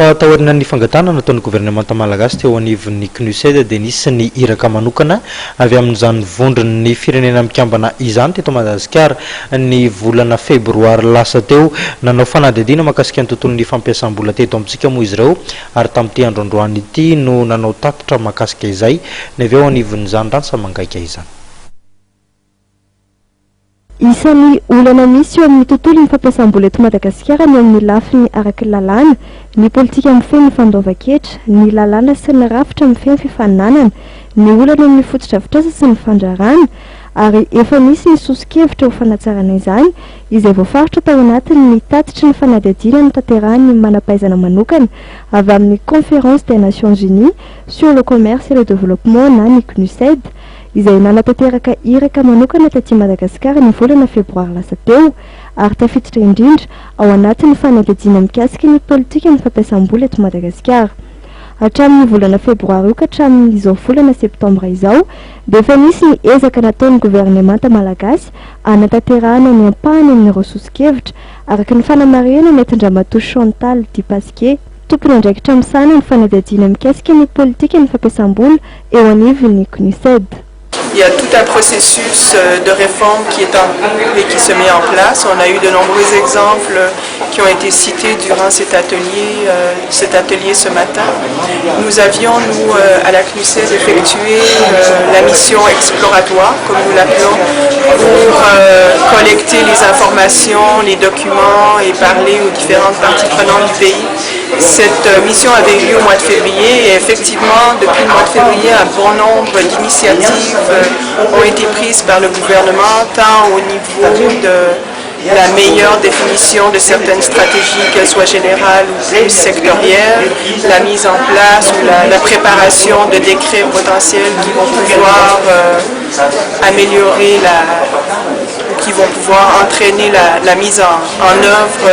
fatahoarina ny fangatana nataon'ny gouvernemanta malagasy teo anivon'ny CNUSED dia nisy ny iraka manokana avy amin'izany vondron'ny firenena mikambana izany teto Madagasikara ny volana febroary lasa teo nanao fanadihadiana mahakasika ny tontolon'ny fampiasam-bola teto amintsika moa izy ireo ary tamin'ity androandroany ity no nanao tatitra mahakasika izay ny avy eo anivon'izany rano mangaika izany. Isan'ny olana misy eo amin'ny tontolon'ny fampiasam-bola eto Madagasikara ny amin'ny lafiny araky lalàna, ny politika mifehy ny fandoavan-ketra, ny lalàna sy ny rafitra mifehy ny fifaninanana, ny olana amin'ny fototra-avitrasa sy ny fandrarana, ary efa misy ny soso-kevitra ho fanatsarana izany izay voafaritra tao anatin'ny tatitry ny fanadihadiana notanterahany manam-pahaizana manokana avy amin'ny Conférence des Nations Unies sur le commerce et le développement na ny CNUSED izay nanatanteraka iraka manokana taty Madagasikara ny volana febroary lasa teo ary tafiditra indrindra ao anatin'ny fanadihadiana mikasika ny politika ny fampiasam-bola eto Madagasikara. Hatramin'ny volana febroary io ka hatramin'izao volana septambra izao dia efa nisy ny ezaka nataon'ny gouvernemanta malagasy anatanterahana ny ampahany amin'ny rososi-kevitra araka ny fanamarihana ny Tendramatoa Chantal Dipasque tompony andraikitra misana ny fanadihadiana mikasika ny politika ny fampiasam-bola eo anivon'ny CNUSED. Il y a tout un processus de réforme qui est en cours et qui se met en place. On a eu de nombreux exemples qui ont été cités durant cet atelier ce matin. Nous avions, nous, à la CNUSED, effectué la mission exploratoire, comme nous l'appelons, pour collecter les informations, les documents et parler aux différentes parties prenantes du pays. Cette mission avait eu lieu au mois de février et effectivement, depuis le mois de février, un bon nombre d'initiatives ont été prises par le gouvernement, tant au niveau de la meilleure définition de certaines stratégies, qu'elles soient générales ou plus sectorielles, la mise en place ou la préparation de décrets potentiels qui vont pouvoir améliorer qui vont pouvoir entraîner la mise en œuvre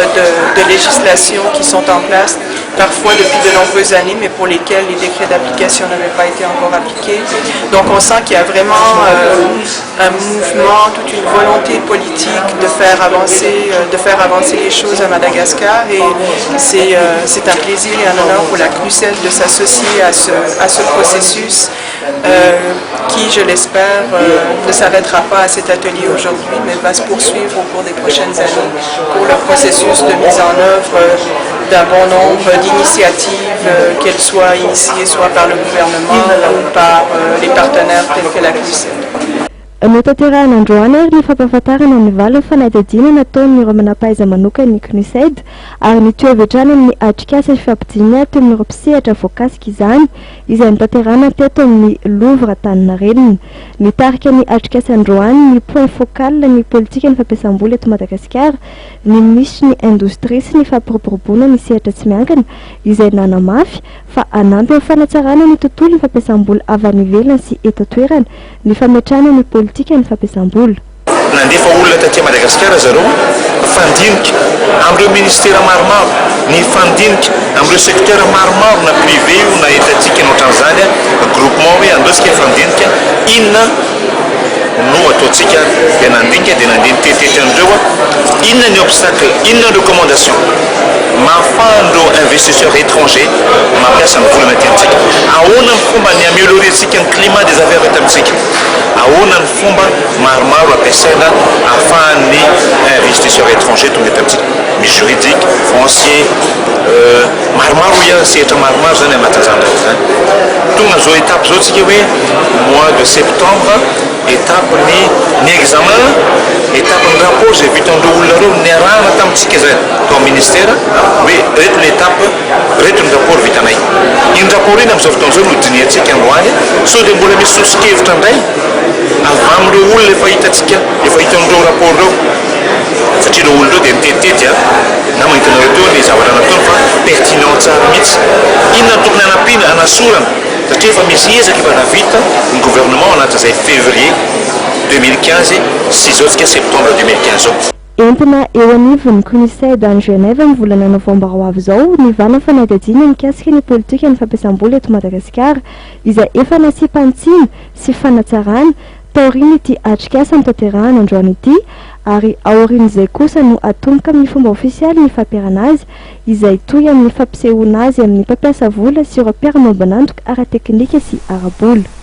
de législations qui sont en place, parfois depuis de nombreuses années, mais pour lesquelles les décrets d'application n'avaient pas été encore appliqués. Donc on sent qu'il y a vraiment un mouvement, toute une volonté politique de faire avancer les choses à Madagascar, et c'est un plaisir et un honneur pour la CNUSED de s'associer à ce processus qui, je l'espère, ne s'arrêtera pas à cet atelier aujourd'hui, mais va se poursuivre au cours des prochaines années pour le processus de mise en œuvre d'un bon nombre d'initiatives, qu'elles soient initiées soit par le gouvernement ou par les partenaires tels que la CNUSED. Notanterahana androany ary ny fampahafantarana ny valin'ny fanadihadiana nataon'ireo manam-pahaizana manokana ny CNUSED ary ny toe-vedrana amin'ny atrikasa sy fampidiniana teo amin'ireo mpisehatra voakasika izany izay notanterahana teto amin'ny Louvre Antaninarenina. Nitarika ny atrikasa androany ny point focal ny politika ny fampiasam-bola eto Madagasikara, ny misy ny indostria sy ny fampiroboroboana ny sehatra tsy miankina izay nanamafy fa anampy amin'ny fanatsarana ny tontolo ny fampiasam-bola avy any ivelany sy eto an-toerana, ny fametrahana ny politika ny fampiasam-bola. Nandefa olona taty Madagasikara zareo fandinika amin'ireo ministera maromaro, ny fandinika amin'ireo secteur maromaro na privé io na étatique no ohatran'izany groupement hoe andosika fandinika inona no ataontsika dia nandinika dia nandinika tetety an'ireo inona ny obstacle, inona ny recommandation mahafahan'ireo investisseurs étrangers mampiasa ny vola natintsika, ahoana ny fomba ny améliorer tsika ny climat des affaires eto amintsika, ahoana ny fomba maromaro ampiasaina ahafahan'ny investisseurs étrangers tonga eto amintsika, misy juridique, foncier, maromaro ia sehatra maromaro zany anatin'izany raha zany. Tonga zao étape zao tsika hoe mois de septembre étape ny examen, étape ny rapport zay vitan'ireo olona reo ny arahana tamintsika zany tao ministère hoe reto ny étape, reto ny rapport vitanay. Iny rapport iny amin'izao fotoana zao no diniantsika androany, sao dia mbola misy soso-kevitra indray avy amin'ireo olona efa hitantsika, efa hitan'ireo rapport reo, satria ireo olona reo dia nitetitety na mahitanareo teo ny zavatra nataony fa pertinent tsara mihitsy. Inona no tokony anampina, anasorana, satria efa misy ezaka efa navita ny gouvernement anatin'izay février 2015 sy zao tsika septembre 2015 zao. Entina eo anivon'ny CNUSED any Genève amin'ny volana novambra ho avy izao ny valin'ny fanadihadiana mikasika ny politika ny fampiasam-bola eto Madagasikara izay efa nasiam-pantsina sy fanatsarana taoriny ity atrikasa ny tanterahana androany ity ary aorian'izay kosa no atomboka amin'ny fomba ofisialy ny fampiarana azy izay toy amin'ny fampisehoana azy amin'ny mpampiasa vola sy ireo mpiara-maobanantoka ara-teknika sy ara-bola.